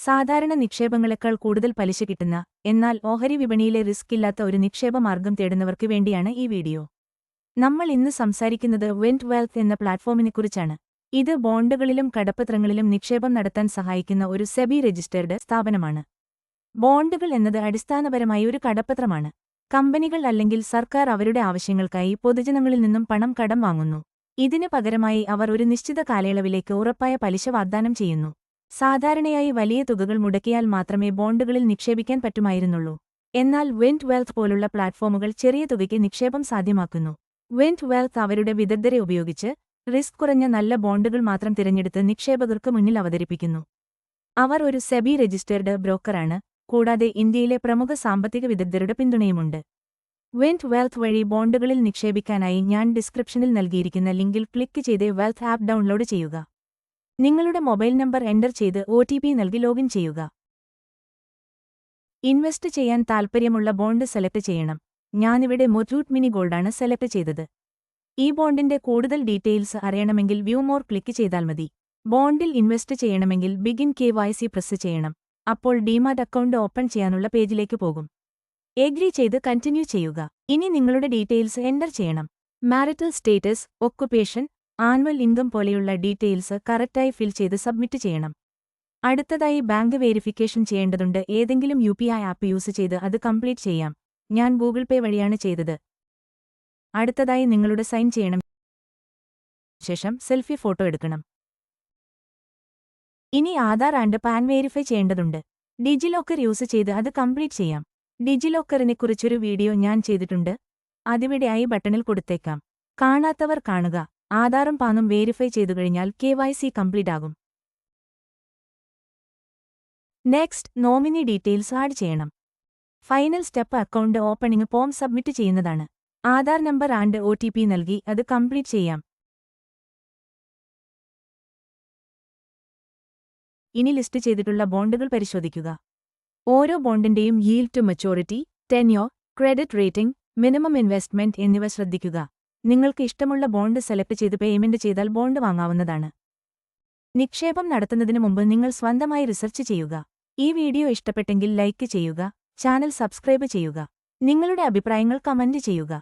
സാധാരണ നിക്ഷേപങ്ങളെക്കാൾ കൂടുതൽ പലിശ കിട്ടുന്ന, എന്നാൽ ഓഹരി വിപണിയിലെ റിസ്ക് ഇല്ലാത്ത ഒരു നിക്ഷേപ മാർഗം തേടുന്നവർക്ക് വേണ്ടിയാണ് ഈ വീഡിയോ. നമ്മൾ ഇന്ന് സംസാരിക്കുന്നത് വെന്റ് വെൽത്ത് എന്ന പ്ലാറ്റ്ഫോമിനെക്കുറിച്ചാണ്. ഇത് ബോണ്ടുകളിലും കടപ്പത്രങ്ങളിലും നിക്ഷേപം നടത്താൻ സഹായിക്കുന്ന ഒരു സെബി രജിസ്റ്റേർഡ് സ്ഥാപനമാണ്. ബോണ്ടുകൾ എന്നത് അടിസ്ഥാനപരമായി ഒരു കടപ്പത്രമാണ്. കമ്പനികൾ അല്ലെങ്കിൽ സർക്കാർ അവരുടെ ആവശ്യങ്ങൾക്കായി പൊതുജനങ്ങളിൽ നിന്നും പണം കടം വാങ്ങുന്നു. ഇതിനു പകരമായി അവർ ഒരു നിശ്ചിത കാലയളവിലേക്ക് ഉറപ്പായ പലിശ വാഗ്ദാനം ചെയ്യുന്നു. സാധാരണയായി വലിയ തുകകൾ മുടക്കിയാൽ മാത്രമേ ബോണ്ടുകളിൽ നിക്ഷേപിക്കാൻ പറ്റുമായിരുന്നുള്ളൂ. എന്നാൽ വെന്റ് വെൽത്ത് പോലുള്ള പ്ലാറ്റ്ഫോമുകൾ ചെറിയ തുകയ്ക്ക് നിക്ഷേപം സാധ്യമാക്കുന്നു. വെന്റ് വെൽത്ത് അവരുടെ വിദഗ്ധരെ ഉപയോഗിച്ച് റിസ്ക് കുറഞ്ഞ നല്ല ബോണ്ടുകൾ മാത്രം തിരഞ്ഞെടുത്ത് നിക്ഷേപകർക്ക് മുന്നിൽ അവതരിപ്പിക്കുന്നു. അവർ ഒരു സെബി രജിസ്റ്റേർഡ് ബ്രോക്കറാണ്, കൂടാതെ ഇന്ത്യയിലെ പ്രമുഖ സാമ്പത്തിക വിദഗ്ധരുടെ പിന്തുണയുമുണ്ട്. വെന്റ് വെൽത്ത് വഴി ബോണ്ടുകളിൽ നിക്ഷേപിക്കാനായി ഞാൻ ഡിസ്ക്രിപ്ഷനിൽ നൽകിയിരിക്കുന്ന ലിങ്കിൽ ക്ലിക്ക് ചെയ്ത് വെൽത്ത് ആപ്പ് ഡൗൺലോഡ് ചെയ്യുക. നിങ്ങളുടെ മൊബൈൽ നമ്പർ എൻ്റർ ചെയ്ത് OTP നൽകി ലോഗിൻ ചെയ്യുക. ഇൻവെസ്റ്റ് ചെയ്യാൻ താൽപ്പര്യമുള്ള ബോണ്ട് സെലക്ട് ചെയ്യണം. ഞാനിവിടെ മുത്തൂറ്റ് മിനി ഗോൾഡാണ് സെലക്ട് ചെയ്തത്. ഈ ബോണ്ടിന്റെ കൂടുതൽ ഡീറ്റെയിൽസ് അറിയണമെങ്കിൽ വ്യൂ മോർ ക്ലിക്ക് ചെയ്താൽ മതി. ബോണ്ടിൽ ഇൻവെസ്റ്റ് ചെയ്യണമെങ്കിൽ ബിഗിൻ KYC പ്രസ് ചെയ്യണം. അപ്പോൾ ഡിമാറ്റ് അക്കൗണ്ട് ഓപ്പൺ ചെയ്യാനുള്ള പേജിലേക്ക് പോകും. എഗ്രി ചെയ്ത് കണ്ടിന്യൂ ചെയ്യുക. ഇനി നിങ്ങളുടെ ഡീറ്റെയിൽസ് എൻ്റർ ചെയ്യണം. Marital status, occupation, annual income പോലെയുള്ള ഡീറ്റെയിൽസ് കറക്റ്റായി ഫിൽ ചെയ്ത് സബ്മിറ്റ് ചെയ്യണം. അടുത്തതായി ബാങ്ക് വെരിഫിക്കേഷൻ ചെയ്യേണ്ടതുണ്ട്. ഏതെങ്കിലും UPI ആപ്പ് യൂസ് ചെയ്ത് അത് കംപ്ലീറ്റ് ചെയ്യാം. ഞാൻ ഗൂഗിൾ പേ വഴിയാണ് ചെയ്തത്. അടുത്തതായി നിങ്ങളുടെ സൈൻ ചെയ്യണം. ശേഷം സെൽഫി ഫോട്ടോ എടുക്കണം. ഇനി ആധാർ ആൻഡ് പാൻ വെരിഫൈ ചെയ്യേണ്ടതുണ്ട്. ഡിജിലോക്കർ യൂസ് ചെയ്ത് അത് കംപ്ലീറ്റ് ചെയ്യാം. ഡിജിലോക്കറിനെക്കുറിച്ചൊരു വീഡിയോ ഞാൻ ചെയ്തിട്ടുണ്ട്. അതിവിടെ ഐ ബട്ടണിൽ കൊടുത്തേക്കാം. കാണാത്തവർ കാണുക. ആധാറും പാനും വെരിഫൈ ചെയ്തുകഴിഞ്ഞാൽ KYC കംപ്ലീറ്റ് ആകും. നെക്സ്റ്റ്, നോമിനി ഡീറ്റെയിൽസ് ആഡ് ചെയ്യണം. Final step account opening form submit ചെയ്യുന്നതാണ്. ആധാർ നമ്പർ ആൻഡ് OTP നൽകി അത് കംപ്ലീറ്റ് ചെയ്യാം. ഇനി ലിസ്റ്റ് ചെയ്തിട്ടുള്ള ബോണ്ടുകൾ പരിശോധിക്കുക. ഓരോ ബോണ്ടിന്റെയും yield to maturity, tenure, credit rating, minimum investment എന്നിവ ശ്രദ്ധിക്കുക. നിങ്ങൾക്ക് ഇഷ്ടമുള്ള ബോണ്ട് സെലക്ട് ചെയ്ത് പേയ്മെന്റ് ചെയ്താൽ ബോണ്ട് വാങ്ങാവുന്നതാണ്. നിക്ഷേപം നടത്തുന്നതിന് മുമ്പ് നിങ്ങൾ സ്വന്തമായി റിസർച്ച് ചെയ്യുക. ഈ വീഡിയോ ഇഷ്ടപ്പെട്ടെങ്കിൽ ലൈക്ക് ചെയ്യുക, ചാനൽ സബ്സ്ക്രൈബ് ചെയ്യുക. നിങ്ങളുടെ അഭിപ്രായങ്ങൾ കമന്റ് ചെയ്യുക.